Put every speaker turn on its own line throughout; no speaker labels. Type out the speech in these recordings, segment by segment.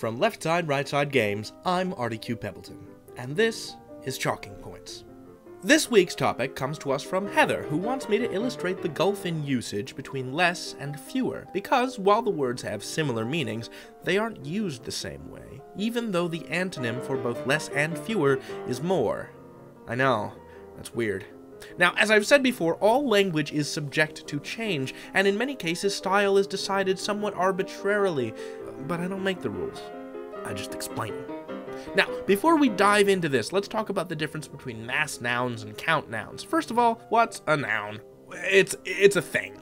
From Left Side, Right Side Games, I'm RDQ Pebbleton, and this is Chalking Points. This week's topic comes to us from Heather, who wants me to illustrate the gulf in usage between less and fewer, because while the words have similar meanings, they aren't used the same way, even though the antonym for both less and fewer is more. I know, that's weird. Now, as I've said before, all language is subject to change, and in many cases style is decided somewhat arbitrarily, but I don't make the rules. I just explain them. Now, before we dive into this, let's talk about the difference between mass nouns and count nouns. First of all, what's a noun? It's a thing.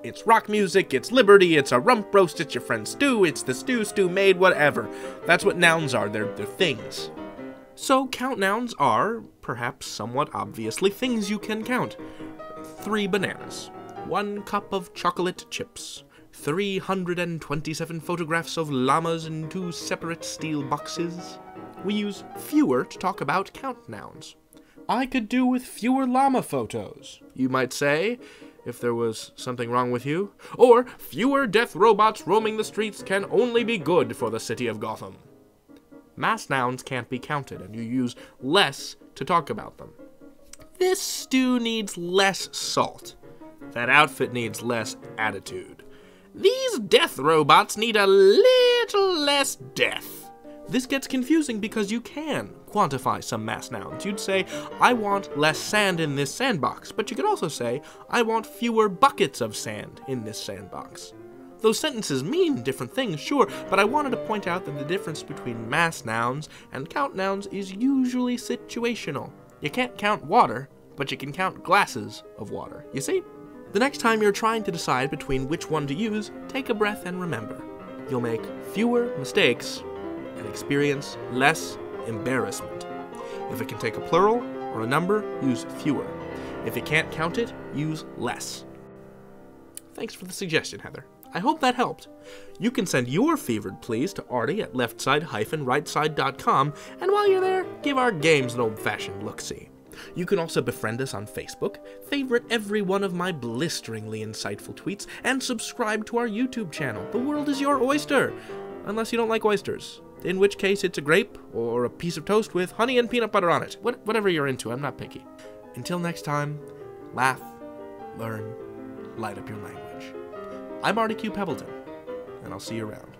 It's rock music, it's liberty, it's a rump roast, it's your friend stew, it's the stew made, whatever. That's what nouns are, they're things. So count nouns are, perhaps somewhat obviously, things you can count. 3 bananas, 1 cup of chocolate chips, 327 photographs of llamas in 2 separate steel boxes. We use fewer to talk about count nouns. I could do with fewer llama photos, you might say, if there was something wrong with you. Or, fewer death robots roaming the streets can only be good for the city of Gotham. Mass nouns can't be counted, and you use less to talk about them. This stew needs less salt. That outfit needs less attitude. These death robots need a little less death. This gets confusing because you can quantify some mass nouns. You'd say, I want less sand in this sandbox, but you could also say, I want fewer buckets of sand in this sandbox. Those sentences mean different things, sure, but I wanted to point out that the difference between mass nouns and count nouns is usually situational. You can't count water, but you can count glasses of water, you see? The next time you're trying to decide between which one to use, take a breath and remember. You'll make fewer mistakes and experience less embarrassment. If it can take a plural or a number, use fewer. If you can't count it, use less. Thanks for the suggestion, Heather. I hope that helped. You can send your fevered pleas to Artie at LeftSide-RightSide.com, and while you're there, give our games an old-fashioned look-see. You can also befriend us on Facebook, favorite every one of my blisteringly insightful tweets, and subscribe to our YouTube channel. The world is your oyster, unless you don't like oysters, in which case it's a grape or a piece of toast with honey and peanut butter on it. Whatever you're into, I'm not picky. Until next time, laugh, learn, light up your language. I'm RDQ Pebbleton, and I'll see you around.